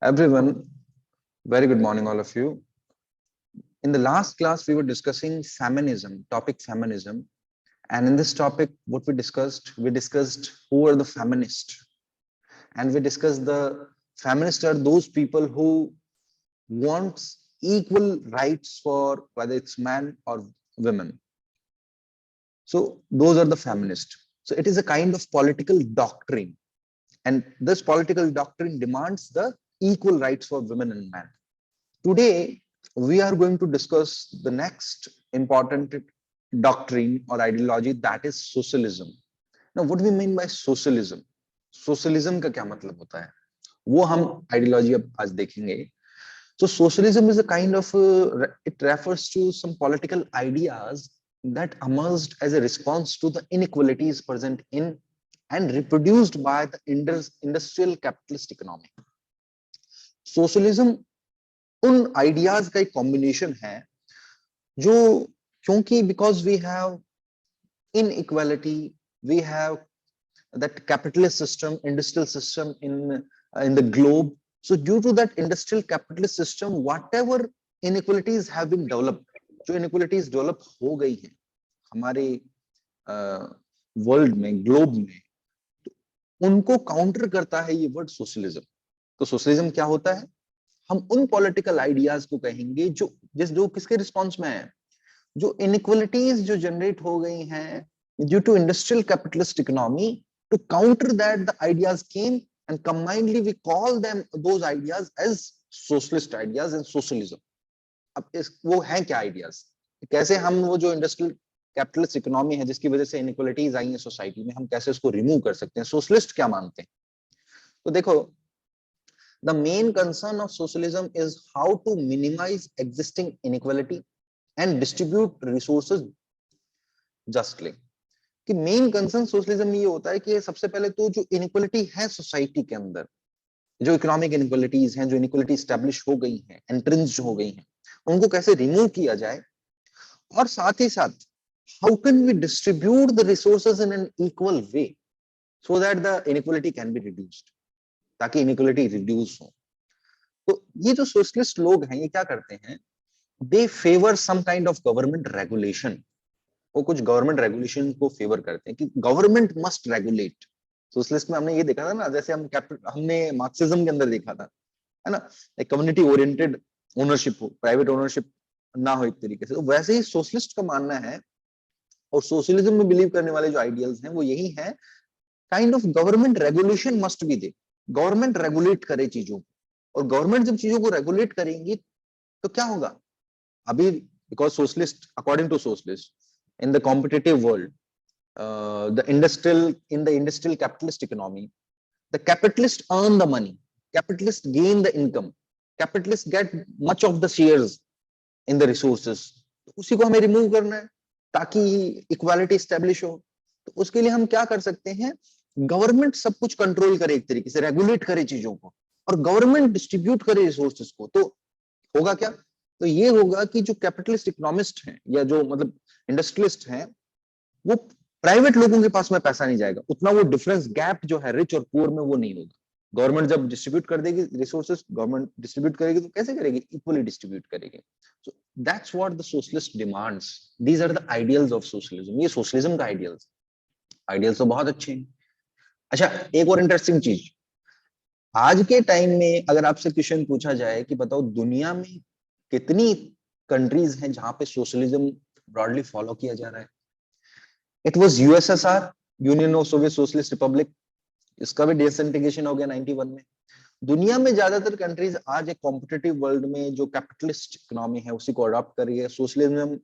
Everyone, very good morning, all of you. In the last class, we were discussing feminism, topic feminism. And in this topic, what we discussed who are the feminists. And we discussed the feminists are those people who want equal rights for whether it's man or women. So those are the feminists. So it is a kind of political doctrine. And this political doctrine demands the equal rights for women and men. Today, we are going to discuss the next important doctrine or ideology, that is socialism. Now, what do we mean by socialism? Socialism का क्या मतलब होता है? वो हम ideology अब आज देखेंगे. So socialism is a kind of, it refers to some political ideas that emerged as a response to the inequalities present in and reproduced by the industrial capitalist economy. Socialism उन ideas का एक combination है जो, क्योंकि because we have inequality, we have that capitalist system, industrial system in the globe. So due to that industrial capitalist system, whatever inequalities have been developed, जो inequalities develop हो गई हैं हमारे वर्ल्ड में, ग्लोब में, तो उनको काउंटर करता है ये वर्ड सोशलिज्म. तो सोशलिज्म क्या होता है? हम उन पॉलिटिकल आइडियाज को कहेंगे जो किसके रिस्पॉन्स में है, जो इनइक्वालिटीज जो जनरेट हो गई हैं due to industrial capitalist economy. To counter that the ideas came and combinedly we call them those ideas as socialist ideas and socialism. अब वो हैं क्या आइडियाज, कैसे हम वो जो इंडस्ट्रियल कैपिटलिस्ट इकोनॉमी है जिसकी वजह से इनइक्वालिटीज आई है सोसाइटी में, हम कैसे उसको रिमूव कर सकते हैं, सोशलिस्ट क्या मानते हैं. तो देखो, the main concern of socialism is how to minimize existing inequality and distribute resources justly. कि मेन कंसर्न सोशलिज्म में ये होता है कि सबसे पहले तो जो इनइक्वालिटी है सोसाइटी के अंदर, जो इकोनॉमिक इनइक्वालिटीज हैं, जो इनइक्वालिटी एस्टेब्लिश हो गई हैं, एंट्रेंस हो गई हैं, उनको कैसे रिमूव किया जाए, और साथ ही साथ how can we distribute the resources in an equal way so that the inequality can be reduced, ताकि इनइक्वालिटी रिड्यूस हो. तो ये जो सोशलिस्ट लोग हैं ये क्या करते हैं, they favour some kind of government regulation. वो कुछ गवर्नमेंट रेगुलेशन को फेवर करते हैं कि गवर्नमेंट मस्ट रेगुलेट. सोशलिस्ट में हमने ये देखा था ना, जैसे हमने मार्क्सिज्म के अंदर देखा था, है ना, एक कम्युनिटी ओरिएंटेड ओनरशिप हो, प्राइवेट ओनरशिप ना हो एक तरीके से. तो वैसे ही सोशलिस्ट का मानना है, और सोशलिज्म में बिलीव करने वाले जो आइडियल्स हैं वो यही है, kind of government regulation must be they. Government regulate करे चीजों को, और गवर्नमेंट जब चीजों को रेगुलेट करेंगी तो क्या होगा. अभी because socialist, according to socialist, in the competitive world, the industrial capitalist economy, the capitalist earn the money, capitalist gain the income, capitalist get much of the shares in the resources. तो उसी को हमें remove करना है ताकि equality establish हो. तो उसके लिए हम क्या कर सकते हैं, गवर्नमेंट सब कुछ कंट्रोल करे, एक तरीके से रेगुलेट करे चीजों को, और गवर्नमेंट डिस्ट्रीब्यूट करे रिसोर्सेज को. तो होगा क्या, तो ये होगा कि जो कैपिटलिस्ट इकोनॉमिस्ट हैं या जो मतलब इंडस्ट्रियलिस्ट हैं, वो प्राइवेट लोगों के पास में पैसा नहीं जाएगा, उतना वो डिफरेंस गैप जो है रिच और पुअर में वो नहीं होगा. गवर्नमेंट जब डिस्ट्रीब्यूट कर देगी रिसोर्सेज, गवर्नमेंट डिस्ट्रीब्यूट करेगी तो कैसे करेगी, इक्वली डिस्ट्रीब्यूट करेगी. So that's what the socialist demands. These are the ideals of socialism. ये सोशलिज्म का आइडियल्स तो बहुत अच्छे हैं. अच्छा, एक और इंटरेस्टिंग चीज, आज के टाइम में अगर आपसे क्वेश्चन पूछा जाए कि बताओ दुनिया में कितनी कंट्रीज हैं जहां पे सोशलिज्म ब्रॉडली फॉलो किया जा रहा है. It was USSR, union of Soviet socialist Republic, इसका भी डिसइंटीग्रेशन हो गया 91 में. दुनिया में ज्यादातर कंट्रीज आज एक कॉम्पिटिटिव वर्ल्ड में जो कैपिटलिस्ट इकोनॉमी है उसी को अडॉप्ट कर रही है. सोशलिज्म,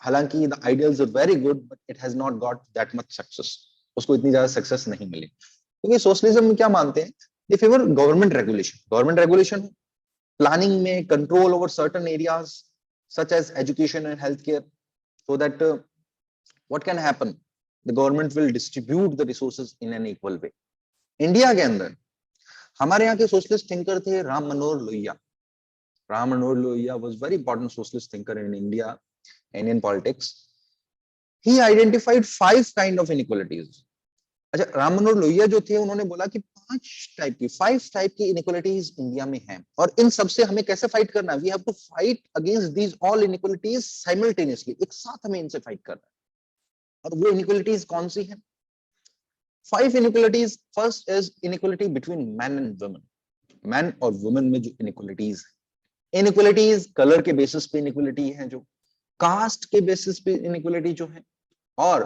हालांकि the ideals are very good but it has not got that much success, उसको इतनी ज्यादा सक्सेस नहीं मिली. क्योंकि सोशलिज्म में क्या मानते हैं, they favour government regulation, planning में control over certain areas such as education and health care, so that what can happen, the government will distribute the resources in an equal way. India के अंदर हमारे यहाँ के socialist thinker थे Ram Manohar Lohia. Ram Manohar Lohia was very important socialist thinker in India, Indian politics. He identified 5 kind of inequalities. अच्छा, राम मनोहर लोहिया जो थे उन्होंने बोला कि 5 टाइप की इनइक्वालिटीज इंडिया में हैं और इन सबसे हमें कैसे फाइट करना है, we have to fight against these all inequalities simultaneously, एक साथ हमें इनसे फाइट करना है। और वो इनइक्वालिटीज कौन सी है? 5 inequalities. First is inequality between man and women, man और वुमेन में जो इनइक्वालिटीज है, इनइक्वालिटीज कलर के बेसिस पे इनइक्वालिटी है, जो कास्ट के बेसिस पे इनइक्वालिटी जो है, और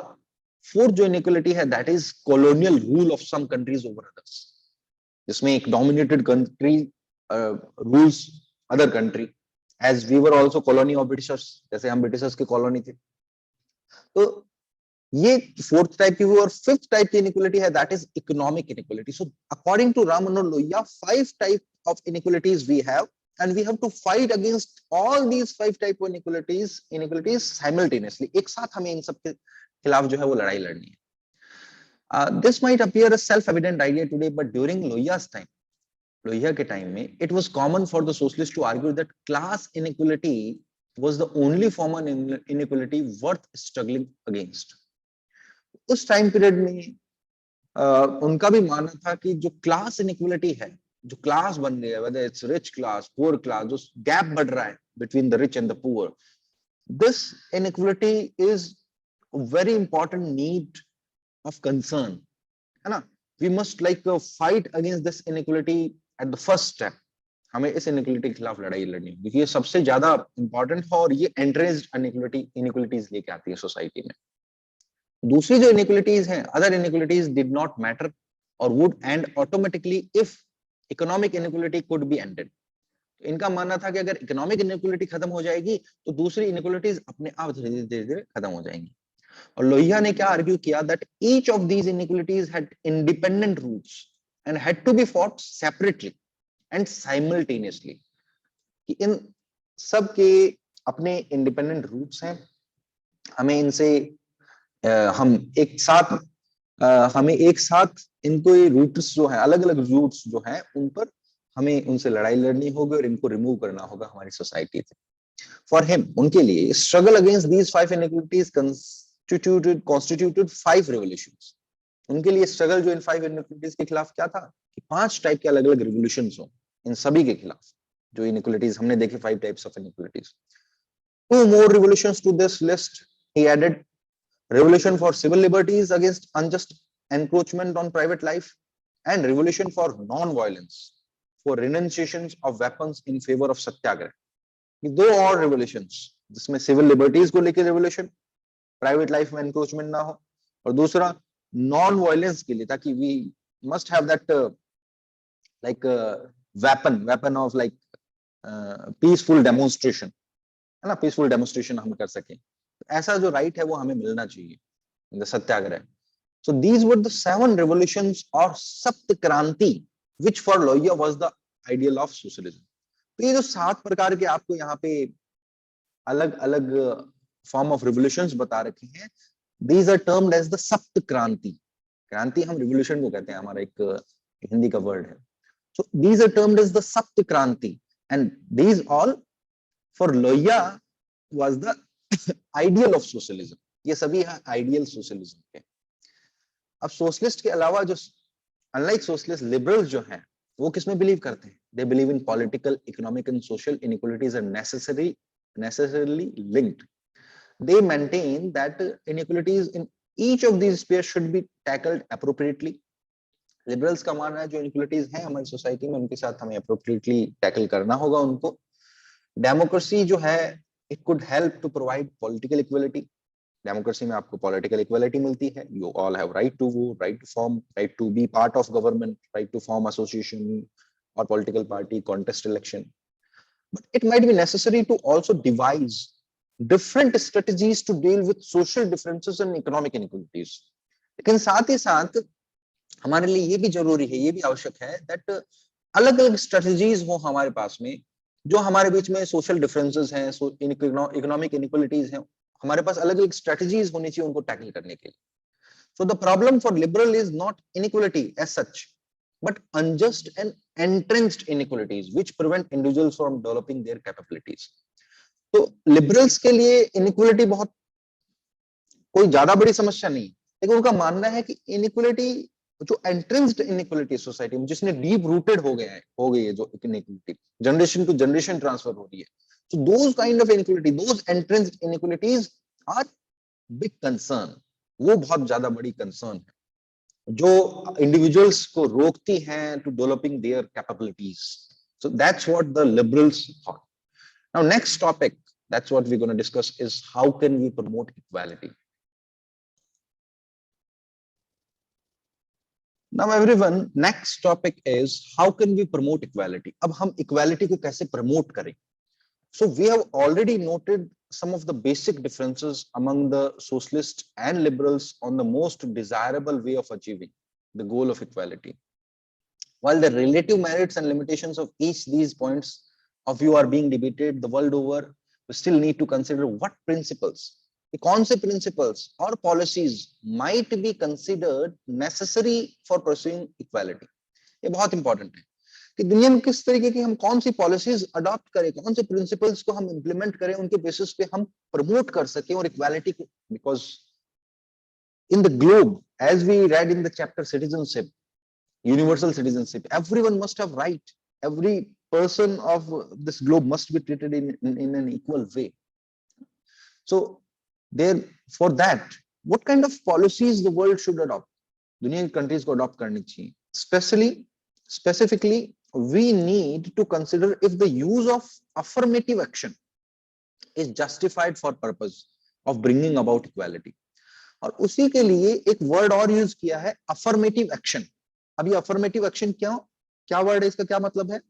फोर्थ जो इनइक्वालिटी है that is colonial rule of some countries over others, जिसमें एक dominated country rules other country, as we were also colony of Britishers, जैसे हम ब्रिटिशर्स की कॉलोनी थे। तो ये फोर्थ टाइप की हुई। और फिफ्थ टाइप की इनइक्वालिटी है that is economic inequality. So according to Ram Manohar Lohia 5 type of inequalities we have and we have to fight against all these 5 type of inequalities simultaneously, एक साथ हमें इन सब के खिलाफ जो है वो लड़ाई लड़नी है। This might appear a self-evident idea today, but during Lohiya's time, Lohia के टाइम में, it was common for the socialists to argue that class inequality was the only form of inequality worth struggling against. उस time period में उनका भी मानना था कि जो क्लास इनइक्वालिटी है, जो क्लास बन गया, whether it's rich class, poor class, जो गैप बढ़ रहा है between the rich and the poor, this inequality is a very important need of concern, है ना? We must like fight against this inequality at the first step. हमें इस inequality के खिलाफ लड़ाई लड़नी है, क्योंकि ये सबसे ज्यादा इंपॉर्टेंट है और ये एंट्रेंस्ड इनइक्वालिटीज लेके आती है सोसाइटी में। दूसरी जो इनइक्वालिटीज हैं, other inequalities did not matter और would end automatically if economic inequality could be ended. इनका मानना था कि अगर इकोनॉमिक इनइक्वालिटी खत्म हो जाएगी तो दूसरी इनइक्वालिटीज अपने आप धीरे धीरे खत्म हो जाएंगी। और लोहिया ने क्या आर्ग्यू किया that each of these inequalities had independent roots and had to be fought separately and simultaneously, कि इन सब के अपने इंडिपेंडेंट रूट्स हैं, हमें इनसे हम एक साथ हमें एक साथ इनको ये रूट्स जो है, अलग अलग रूट्स जो है, उन पर हमें उनसे लड़ाई लड़नी होगी और इनको रिमूव करना होगा हमारी सोसाइटी से। फॉर हिम, उनके लिए struggle against these 5 inequalities constituted 5 revolutions। उनके लिए स्ट्रगल जो इन 5 inequalities के खिलाफ क्या था कि 5 टाइप के अलग अलग रिवोल्यूशंस हो इन सभी के खिलाफ। जो इनइक्वालिटीज हमने देखे 5 types of inequalities, 2 more revolutions to this list he added: revolution for civil liberties against unjust encroachment on private life, and revolution for non-violence, for renunciations of weapons in favor of satyagrah। ये 2 और revolutions, जिसमें civil liberties को लेकर revolution, private life में encroachment ना हो, और दूसरा non-violence के लिए, ताकि we must have that like weapon of like peaceful demonstration, है ना? पीसफुल डेमोन्स्ट्रेशन हम कर सकें, ऐसा जो राइट है वो हमें मिलना चाहिए, the Satyagraha. So these were the 7 revolutions और सप्त क्रांति which for Lohia was the ideal of socialism. तो ये जो 7 प्रकार के आपको यहाँ पे अलग अलग फॉर्म ऑफ रिवोल्यूशंस बता रखे हैं, these are termed as the Sapt Kranti. क्रांति हम रिवोल्यूशन को कहते हैं, हमारा एक हिंदी का वर्ड है। So these are termed as the Sapt Kranti and these all for Lohiya was the ideal of socialism। ये सभी है आइडियल सोशलिज्म के। अब सोशलिस्ट के अलावा जो अनलाइक सोशलिस्ट, लिबरल्स जो हैं, वो किसमें बिलीव करते हैं? They believe in political, economic and social inequalities are necessarily linked। They maintain that inequalities in each of these spheres should be tackled appropriately। Liberals का मानना है जो इनइक्वालिटीज हैं हमारी सोसाइटी में, उनके साथ हमें अप्रोप्रिएटली टैकल करना होगा उनको। डेमोक्रेसी जो है, it could help to provide political equality. Democracy में आपको पॉलिटिकल इक्वलिटी मिलती है, you all have right to vote, right to form, right to be part of government, right to form association और political party, contest election. But it might be necessary to also devise different strategies to deal with social differences and economic inequalities. लेकिन साथ ही साथ हमारे लिए ये भी जरूरी है, ये भी आवश्यक है दैट अलग अलग स्ट्रेटजीज हो हमारे पास में, जो हमारे बीच में सोशल डिफरेंसेस हैं, इकोनॉमिक इनइक्वालिटीज हैं, हमारे पास अलग अलग स्ट्रेटजीज होनी चाहिए उनको टैकल करने के लिए। So the problem for liberal is not inequality as such, but unjust and entrenched inequalities which prevent individuals from developing their capabilities. तो लिबरल्स के लिए इनइक्वालिटी बहुत कोई ज्यादा बड़ी समस्या नहीं, लेकिन उनका मानना है कि इनइक्वलिटी, जो एंट्रेंस्ड इनइक्वलिटी सोसाइटी में, जिसने डीप रूटेड हो गई है जो inequality, generation to generation transfer हो रही है, so those kind of inequality, those entrenched inequalities are big concern, वो बहुत ज्यादा बड़ी कंसर्न है जो इंडिविजुअल्स को रोकती हैं to developing their capabilities. So that's what the liberals thought. Now next topic, that's what we're going to discuss, is how can we promote equality. Now everyone, next topic is how can we promote equality. अब हम equality को कैसे promote करें? So we have already noted some of the basic differences among the socialists and liberals on the most desirable way of achieving the goal of equality. While the relative merits and limitations of each these points of view are being debated the world over, we still need to consider what principles, the concept principles or policies might be considered necessary for pursuing equality. ये बहुत important है कि दुनिया में किस तरीके की हम कौन सी पॉलिसीज अडॉप्ट करें, कौन से प्रिंसिपल्स को हम इंप्लीमेंट करें, उनके बेसिस पे हम प्रमोट कर सकें और इक्वालिटी को. Because in the globe, as we read in the chapter citizenship, universal citizenship, everyone must have right, every person of this globe must be treated in an equal way. So there, for that, what kind of policies the world should adopt? दुनिया की countries को adopt करनी चाहिए. Specifically, we need to consider if the use of affirmative action is justified for purpose of bringing about equality. और उसी के लिए एक वर्ड और यूज किया है, affirmative action. अभी affirmative action क्या वर्ड है, इसका क्या मतलब है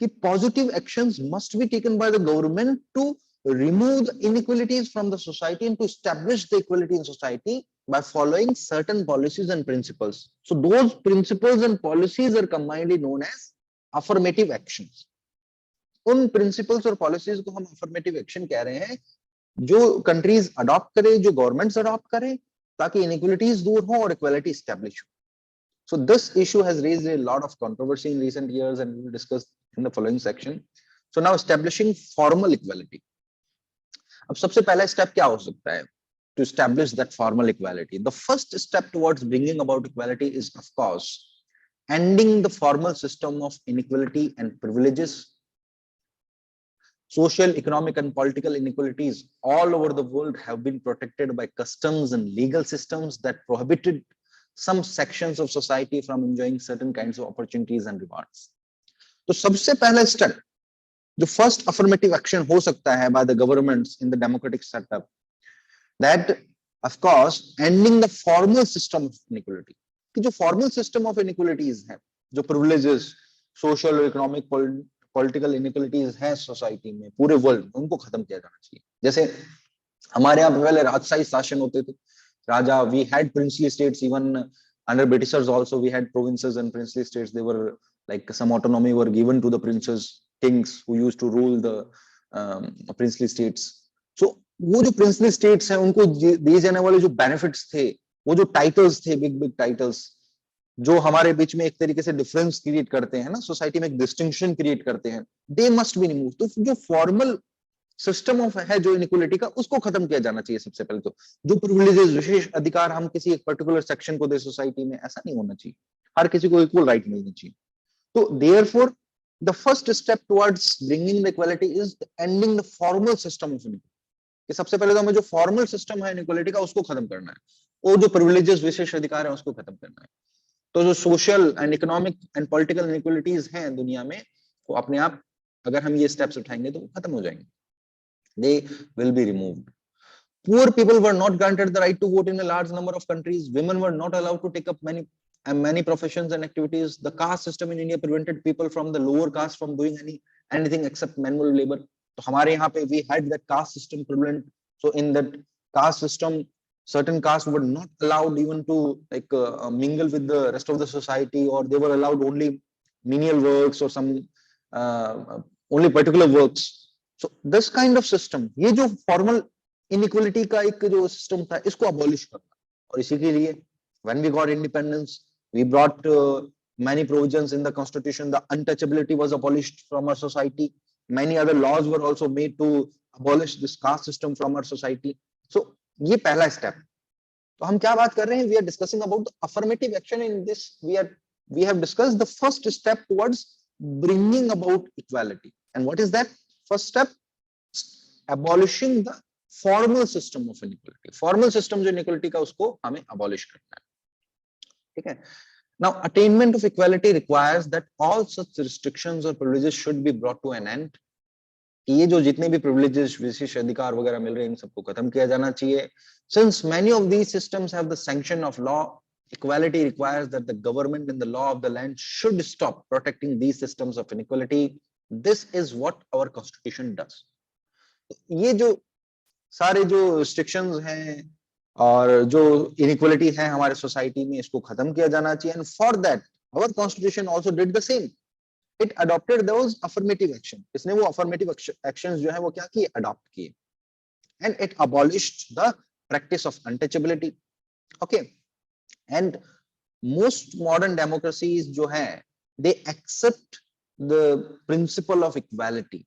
कि positive actions must be taken by the government to remove the inequalities from the society and to establish the equality in society by following certain policies and principles. So those principles and policies are combinedly known as affirmative actions. उन principles और policies को हम affirmative action कह रहे हैं जो countries adopt करें, जो governments adopt करें, ताकि inequalities दूर हो और equality establish हो. So this issue has raised a lot of controversy in recent years and we will discuss in the following section. So now establishing formal equality. अब सबसे पहला step क्या हो सकता है to establish that formal equality? The first step towards bringing about equality is, of course, ending the formal system of inequality and privileges. Social, economic, and political inequalities all over the world have been protected by customs and legal systems that prohibited some sections of society from enjoying certain kinds of opportunities and rewards. तो सबसे पहला step, जो first affirmative action हो सकता है by the governments in the democratic setup, that of course ending the formal system of inequality. कि जो formal system of inequalities है, जो privileges, social, economic, political inequalities है society में पूरे world, उनको खत्म किया जाना चाहिए. जैसे हमारे यहाँ पहले राजशाही शासन होते थे, Raja, we had princely states, even under Britishers also we had provinces and princely states. They were like some autonomy were given to the princes, kings who used to rule the princely states. So वो जो princely states हैं उनको दिए जाने वाले जो benefits थे, वो जो titles थे, big titles, जो हमारे बीच में एक तरीके से difference create करते हैं ना, society में एक distinction create करते हैं, they must be removed. तो जो formal सिस्टम ऑफ है जो इनइक्वालिटी का, उसको खत्म किया जाना चाहिए सबसे पहले. तो जो प्रिविलेजेस, विशेष अधिकार हम किसी एक पर्टिकुलर सेक्शन को दे सोसाइटी में, ऐसा नहीं होना चाहिए. हर किसी को इक्वल राइट मिलनी चाहिए. तो therefore the first step towards bringing the equality is ending the formal system of inequality. सबसे पहले तो हमें जो फॉर्मल सिस्टम है इनइक्वालिटी का, उसको खत्म करना है. और जो प्रिविलेजेस, विशेष अधिकार है, उसको खत्म करना है. तो जो social and economic and political inequalities हैं दुनिया में, वो अपने आप अगर हम ये स्टेप्स उठाएंगे तो खत्म हो जाएंगे. They will be removed. Poor people were not granted the right to vote in a large number of countries. Women were not allowed to take up many professions and activities. The caste system in India prevented people from the lower caste from doing anything except manual labor. तो हमारे यहाँ पे we had that caste system prevalent. So in that caste system, certain castes were not allowed even to mingle with the rest of the society, or they were allowed only menial works or some only particular works. So this kind of system, ये जो formal inequality का एक जो system था, इसको abolish करना. और इसी के लिए when we got independence, we brought many provisions in the constitution. The untouchability was abolished from our society. Many other laws were also made to abolish this caste system from our society. So ये पहला step. तो हम क्या बात कर रहे हैं, we are discussing about affirmative action in this, we have discussed the first step towards bringing about equality, and what is that first step, abolishing the formal system of inequality, formal system जो inequality का उसको हमें abolish करना है, ठीक है। Now, attainment of equality requires that all such restrictions or privileges should be brought to an end. ये जो जितने भी privileges, विशेष अधिकार वगैरह मिल रहे हैं, इन सबको खत्म किया जाना चाहिए. Since many of these systems have the sanction of law, equality requires that the government and the law of the land should stop protecting these systems of inequality. This is what our constitution does. ये जो सारे जो restrictions हैं और जो inequality है हमारे society में, इसको खत्म किया जाना चाहिए. And for that our constitution also did the same, it adopted those affirmative action, इसने वो अफर्मेटिव एक्शंस जो है वो क्या किए, अडॉप्ट किए. And it abolished the practice of untouchability. Okay, and most modern democracies जो है, they accept the principle of equality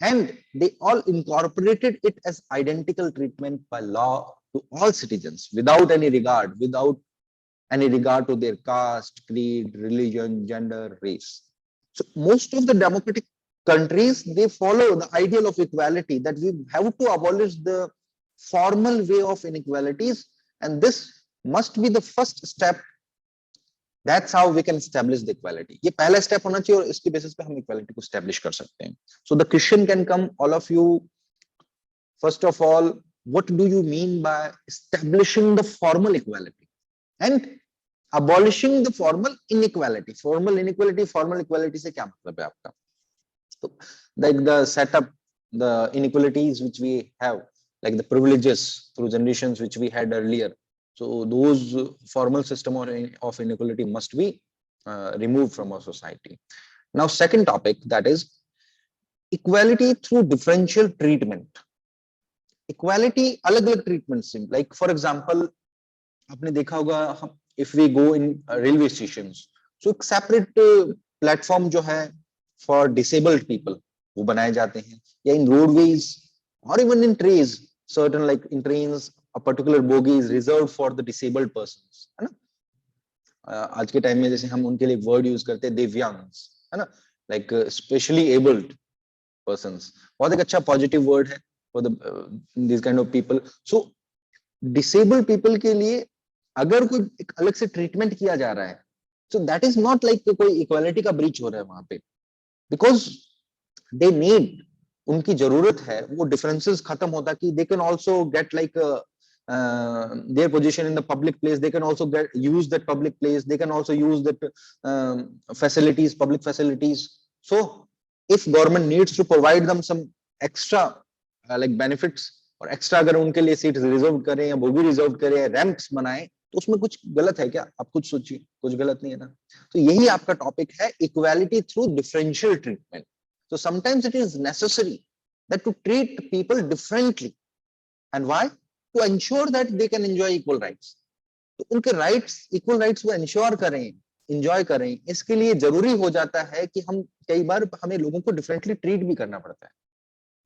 and they all incorporated it as identical treatment by law to all citizens without any regard to their caste, creed, religion, gender, race. So most of the democratic countries, they follow the ideal of equality, that we have to abolish the formal way of inequalities, and this must be the first step. That's how we can establish the equality. ये पहला step होना चाहिए और इसके basis पे हम equality को establish कर सकते हैं. So the question can come, all of you, first of all, what do you mean by establishing the formal equality and abolishing the formal inequality? Formal inequality, formal equality से क्या मतलब है आपका? So like the setup, the inequalities which we have, like the privileges through generations which we had earlier, so those formal system of inequality must be removed from our society. Now second topic, that is equality through differential treatment. Equality अलग अलग treatment से, like for example आपने देखा होगा, if we go in railway stations, so एक separate platform जो है for disabled people वो बनाए जाते हैं, या in roadways or even in trains, certain like in trains a particular bogie is reserved for the disabled persons, है ना. आज के टाइम में जैसे हम उनके लिए वर्ड यूज करते हैं दिव्यांग्स, है ना, like specially abled persons, बहुत एक अच्छा पॉजिटिव वर्ड है for the these kind of people. So disabled people के लिए अगर कोई एक अलग से ट्रीटमेंट किया जा रहा है, so that is not like कोई इक्वालिटी का ब्रीच हो रहा है वहां पे, because they need, उनकी जरूरत है, वो डिफरेंसेस खत्म होता कि they can also get like their position in the public place, they can also use that public place, they can also use that facilities, public facilities. So if government needs to provide them some extra like benefits, और extra अगर उनके लिए seat reserve करें या bogie reserve करें या ramps बनाएं, तो उसमें कुछ गलत है क्या? आप कुछ सोचिए, कुछ गलत नहीं है ना. तो यही आपका टॉपिक है, equality through differential treatment. So sometimes it is necessary that to treat people differently, and why? To ensure that they can enjoy equal rights. तो उनके rights, equal rights वो ensure करें, enjoy करें, इसके लिए जरूरी हो जाता है कि हम कई बार हमें लोगों को differently treat भी करना पड़ता है.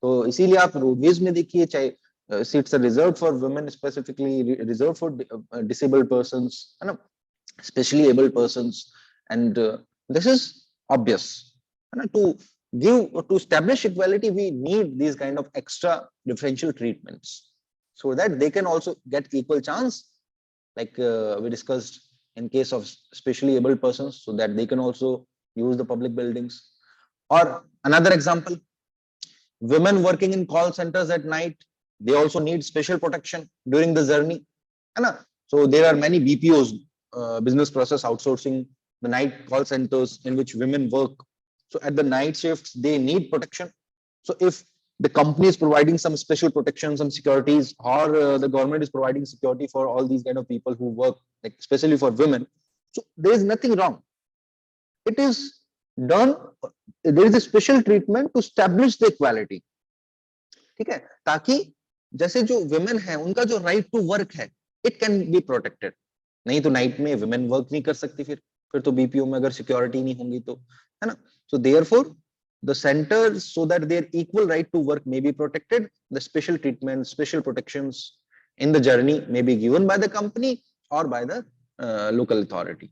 तो इसीलिए आप रोडवेज में देखिए, चाहे seats are reserved for women, specifically reserved for disabled persons, है ना, specially abled persons, and this is obvious, है ना. to establish equality, we need these kind of extra differential treatments so that they can also get equal chance, like we discussed in case of specially abled persons, so that they can also use the public buildings. Or another example, women working in call centers at night, they also need special protection during the journey, है ना. So there are many BPOs, business process outsourcing, the night call centers in which women work. So at the night shifts, they need protection. So if the company is providing some special protection, some securities, or the government is providing security for all these kind of people who work, like especially for women, so there is nothing wrong. It is done, there is a special treatment to establish the equality, ठीक है, ताकि जैसे जो women है उनका जो right to work है, it can be protected. नहीं तो नाइट में women work नहीं कर सकती, फिर तो बीपीओ में अगर सिक्योरिटी नहीं होंगी तो, है ना. So therefore the centers, so that their equal right to work may be protected, the special treatment, special protections in the journey may be given by the company or by the local authority.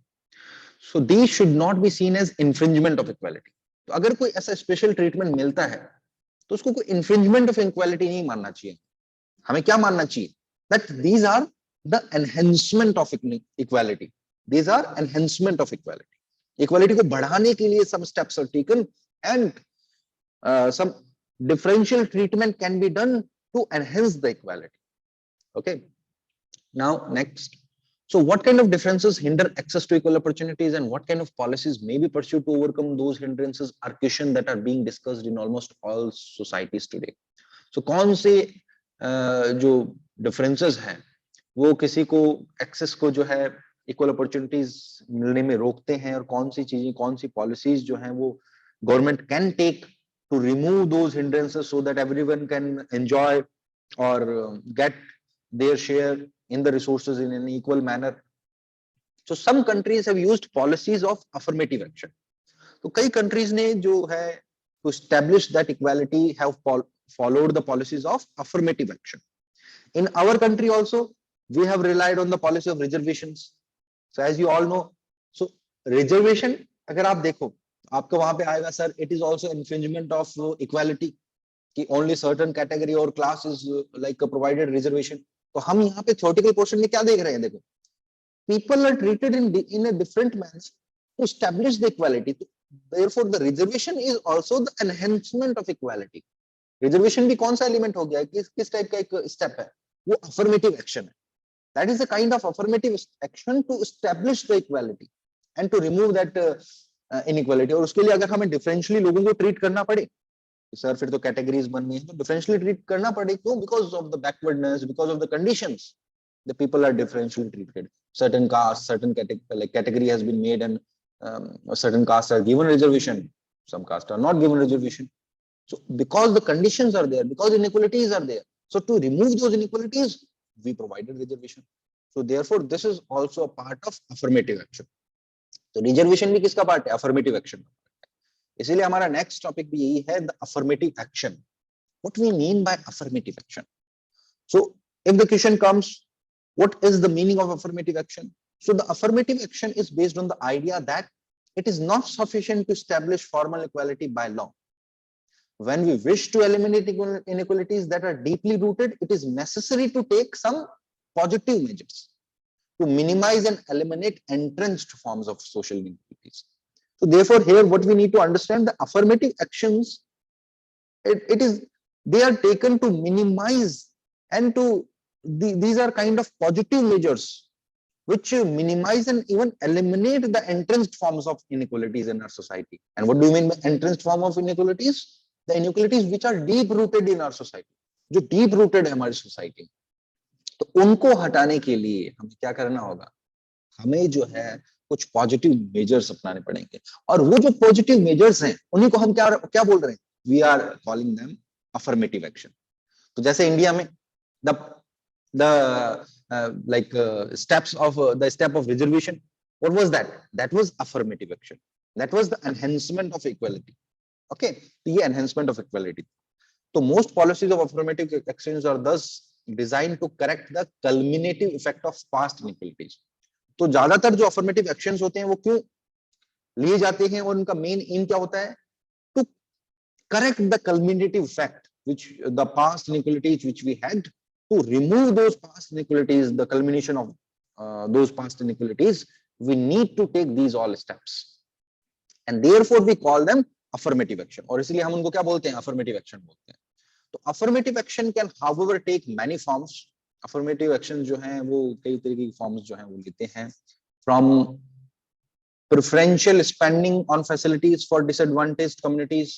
So these should not be seen as infringement of equality. तो अगर कोई ऐसा special treatment मिलता है तो उसको कोई infringement of equality नहीं मानना चाहिए. हमें क्या मानना चाहिए? That these are the enhancement of equality. These are enhancement of equality. Equality को बढ़ाने के लिए some steps are taken and some differential treatment can be done to enhance the equality. Okay. Now next. So what kind of differences hinder access to equal opportunities and what kind of policies may be pursued to overcome those hindrances are questions that are being discussed in almost all societies today. So कौन से जो differences हैं वो किसी को access को जो है equal opportunities मिलने में रोकते हैं और कौन सी चीजें कौन सी policies जो हैं वो government can take to remove those hindrances so that everyone can enjoy or get their share in the resources in an equal manner. So some countries have used policies of affirmative action. तो कई countries ने जो है to establish that equality have followed the policies of affirmative action. In our country also, we have relied on the policy of reservations. So as you all know, so reservation अगर आप देखो आपको वहां पे आएगा sir, it is also infringement of equality कि only certain category or class is like a provided reservation. तो हम यहाँ पे theoretical portion में क्या देख रहे हैं? देखो, people are treated in a different manner to establish the equality. Therefore, the reservation is also the enhancement of equality. Reservation भी कौन सा element हो गया है? किस type का एक step है? वो affirmative action है. That is a kind of affirmative action to establish the equality and to remove that inequality. और उसके लिए अगर हमें differentially लोगों को treat करना पड़े, सर फिर तो कैटेगरीज बन गई हैं तो डिफरेंशियली ट्रीट करना पड़े. क्यों? Because of the backwardness, because of the conditions, the people are differentially treated. certain caste, certain category has been made and certain castes are given reservation, some castes are not given reservation. So because the conditions are there, because inequalities are there, so to remove those inequalities we provided reservation. So therefore this is also a part of affirmative action. तो reservation भी किसका part है? affirmative action. इसीलिए हमारा next topic भी यही है, the affirmative action. What we mean by affirmative action? So if the question comes, what is the meaning of affirmative action? So the affirmative action is based on the idea that it is not sufficient to establish formal equality by law. When we wish to eliminate inequalities that are deeply rooted, it is necessary to take some positive measures to minimize and eliminate entrenched forms of social inequalities. So therefore here what we need to understand, the affirmative actions, they are taken to minimize and to these are kind of positive measures which minimize and even eliminate the entrenched forms of inequalities in our society. And what do you mean by entrenched form of inequalities? The inequalities which are deep rooted in our society, जो deep rooted है हमारी society. तो उनको हटाने के लिए हमें क्या करना होगा? हमें जो है कुछ पॉजिटिव मेजर्स अपनाने पड़ेंगे. और वो जो पॉजिटिव मेजर्स हैं उन्हीं को हम क्या बोल रहे हैं? We are calling them affirmative action. तो जैसे इंडिया में the steps of the step of reservation, what was that? That was affirmative action. That was the enhancement of equality. Okay, ये enhancement of equality. So most policies of affirmative actions are thus designed to correct the culminative effect of past inequalities. तो ज्यादातर जो affirmative actions होते हैं वो क्यों लिए जाते हैं और उनका मेन एम क्या होता है? To correct the culminative effect which the past inequalities which we had, to remove those past inequalities, the culmination of those past inequalities, we need to take these all steps, and therefore we call them affirmative action. और इसलिए हम उनको क्या बोलते हैं? affirmative action बोलते हैं. तो affirmative action can however take many forms. affirmative action जो हैं वो कई तरीके की forms जो हैं वो लेते हैं. From preferential spending on facilities for disadvantaged communities,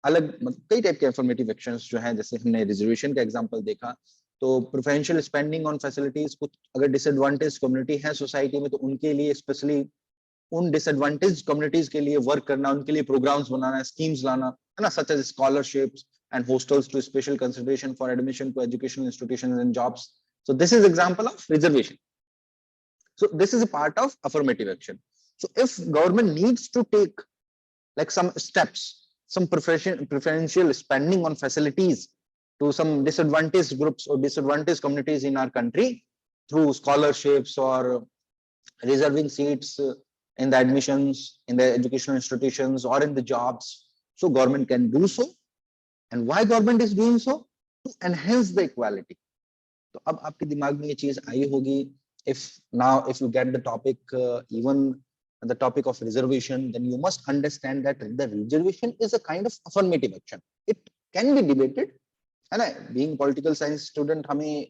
अलग कई टाइप के अफर्मेटिव एक्शंस जो हैं, जैसे हमने रिजर्वेशन का एग्जांपल देखा, तो प्रेफरेंशियल स्पेंडिंग ऑन फैसिलिटीज, कुछ अगर डिसएडवांटेज कम्युनिटी है सोसाइटी में तो उनके लिए स्पेशली उन डिसएडवांटेज कम्युनिटीज के लिए वर्क करना, उनके लिए प्रोग्राम्स बनाना, स्कीम्स लाना, है ना, such as scholarships and hostels to special consideration for admission to educational institutions and jobs. So this is example of reservation. So this is a part of affirmative action. So if government needs to take like some steps, some preferential spending on facilities to some disadvantaged groups or disadvantaged communities in our country through scholarships or reserving seats in the admissions in the educational institutions or in the jobs. So government can do so. And why government is doing so? To enhance the equality. तो अब आपके दिमाग में ये चीज आई होगी, if you get the topic, even the topic of reservation, then you must understand that the reservation is a kind of affirmative action. It can be debated, है ना? Being political science student, हमें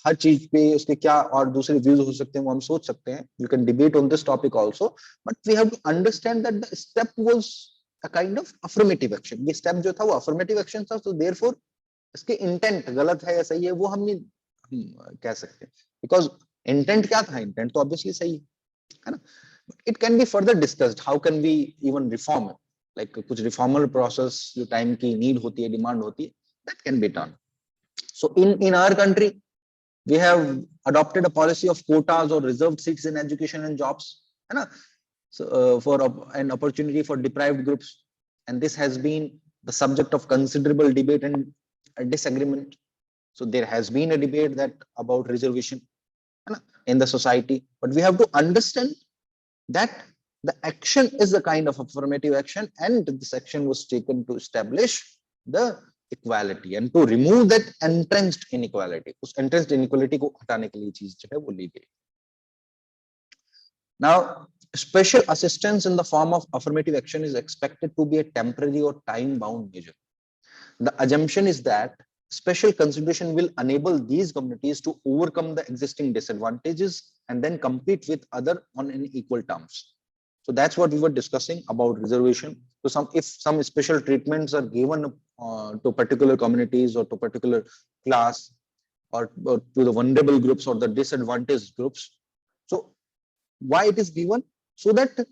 हर चीज पे उसके क्या और दूसरे views हो सकते हैं वो हम सोच सकते हैं. You can debate on this topic also, but we have to understand that the step was a kind of affirmative action. ये step जो था वो affirmative action था, so therefore इसके इंटेंट गलत है या सही है वो हम नहीं कह सकते, बिकॉज इंटेंट क्या था? इंटेंट तो ऑब्वियसली सही है ना. It can be further discussed, how can we even reform, like कुछ रिफॉर्मल प्रोसेस जो टाइम की नीड होती है, डिमांड होती है, that can be done. So in our country we have adopted a policy of quotas और reserved seats in education and jobs, है ना, for an opportunity for deprived groups, and this has been the subject of considerable debate and disagreement. So there has been a debate that about reservation in the society, but we have to understand that the action is a kind of affirmative action, and this action was taken to establish the equality and to remove that entrenched inequality. उस entrenched inequality को हटाने के लिए चीज जो है वो ली गई. Now, special assistance in the form of affirmative action is expected to be a temporary or time-bound measure. The assumption is that special consideration will enable these communities to overcome the existing disadvantages and then compete with other on an equal terms. So that's what we were discussing about reservation. So if some special treatments are given to particular communities or to particular class or to the vulnerable groups or the disadvantaged groups, so why it is given? So that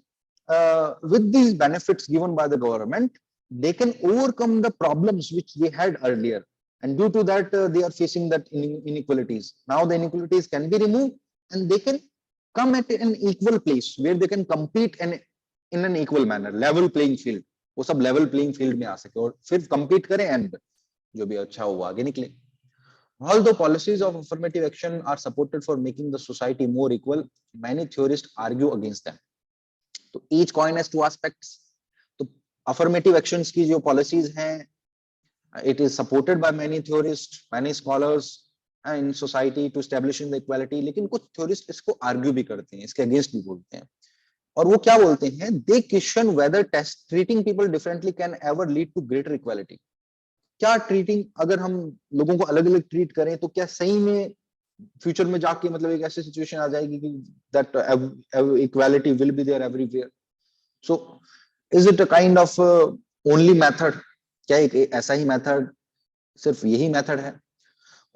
with these benefits given by the government, they can overcome the problems which they had earlier, and due to that they are facing that inequalities. Now the inequalities can be removed and they can come at an equal place where they can compete in an equal manner, level playing field. वो सब level playing field में आ सके और फिर compete करें and जो भी अच्छा हो आगे निकले. Although policies of affirmative action are supported for making the society more equal, many theorists argue against them. So each coin has two aspects. Affirmative actions की जो policies हैं, it is supported by many theorists, many scholars in society to establishing the equality. लेकिन कुछ theorists इसको argue भी करते हैं, इसके against भी बोलते हैं. और वो क्या बोलते हैं? They question whether treating people differently can ever lead to greater equality. क्या treating, अगर हम लोगों को अलग-अलग treat करें तो क्या सही में फ्यूचर में जाके मतलब एक ऐसी सिचुएशन आ जाएगी कि that equality will be there everywhere. So is it a kind of only method? क्या एक ऐसा ही मेथड, सिर्फ यही मेथड है?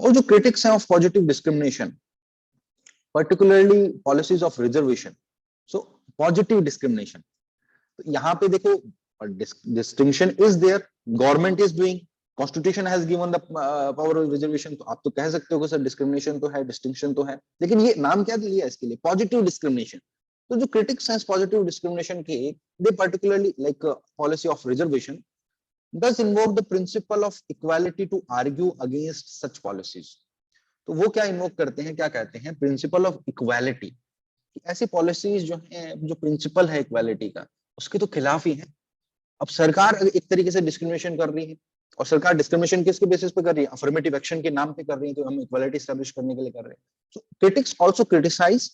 और जो क्रिटिक्स हैं of positive discrimination, particularly policies of reservation, so positive discrimination, यहाँ पे देखो distinction is there, government is doing, constitution has given the power of reservation, तो आप तो कह सकते हो कि सर डिस्क्रिमिनेशन तो है, डिस्टिंक्शन तो है, लेकिन ये नाम क्या दिया इसके लिए? Positive discrimination. तो जो क्रिटिक्स हैं पॉजिटिव डिस्क्रिमिनेशन के, they particularly like policy of reservation does invoke the principle of equality to argue against such policies. तो वो क्या इन्वोक करते हैं, क्या कहते हैं? Principal of equality. ऐसी पॉलिसीज जो हैं, जो प्रिंसिपल है इक्वालिटी का, उसके तो खिलाफ ही है. अब सरकार एक तरीके से डिस्क्रिमिनेशन कर रही है, और सरकार डिस्क्रिमिनेशन किसके बेसिस पे कर रही है? अफर्मेटिव एक्शन के नाम पे कर रही है, तो हम इक्वालिटी एस्टैब्लिश करने के लिए कर रहे हैं. So critics also criticise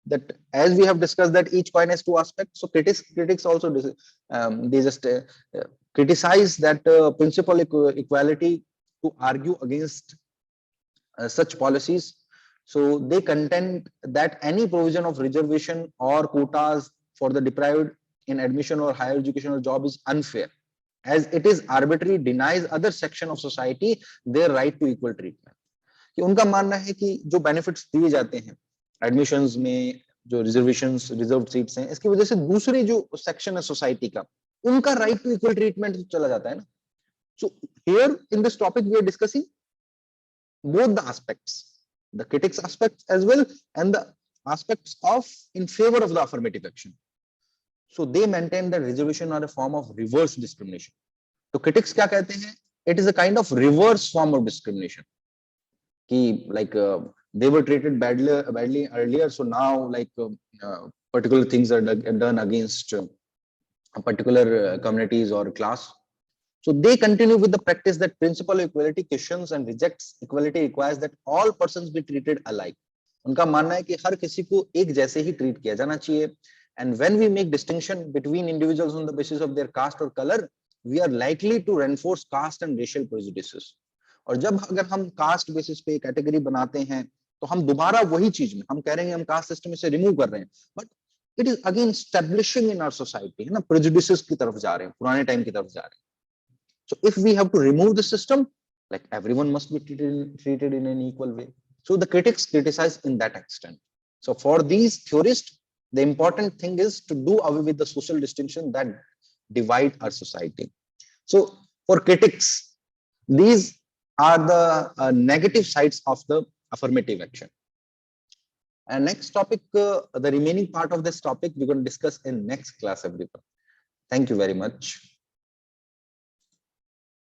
that, as we have discussed, that each coin has two aspects. So critics also they just criticize that principle equality to argue against such policies. So they contend that any provision of reservation or quotas for the deprived in admission or higher education or job is unfair, as it is arbitrary, denies other section of society their right to equal treatment. कि उनका मानना है कि जो benefits दिए जाते हैं admissions में, जो रिजर्वेशंस, रिजर्व्ड सीट्स हैं, इसकी वजह से दूसरे जो सेक्शन है सोसाइटी का, उनका राइट टू इक्वल ट्रीटमेंट चला जाता है ना. So here in this topic we are discussing both the aspects, the critics aspects as well and the aspects of in favor of the affirmative action. So they maintain that reservation are a form of reverse discrimination. तो critics क्या कहते हैं? it is a kind of reverse form of discrimination. Like they were treated badly earlier, so now like particular things are done against particular communities or class. So they continue with the practice that principle of equality questions and rejects equality requires that all persons be treated alike. उनका मानना है कि हर किसी को एक जैसे ही treat किया जाना चाहिए. And when we make distinction between individuals on the basis of their caste or color, we are likely to reinforce caste and racial prejudices. और जब अगर हम कास्ट बेसिस पे कैटेगरी बनाते हैं तो हम दोबारा वही चीज में हम कह रहे हैं हम कास्ट सिस्टम से रिमूव कर रहे हैं, but it is again establishing in our society, है ना, प्रेजुडिसेस की तरफ जा रहे हैं, पुराने टाइम की तरफ जा रहे हैं. So if we have to remove the system, like everyone must be treated in an equal way. So the critics criticize in that extent. So for these theorists, the important thing is to do away with the social distinction that divide our society. So for critics, these are the negative sides of the affirmative action. And next topic, the remaining part of this topic, we're going to discuss in next class, everyone. Thank you very much.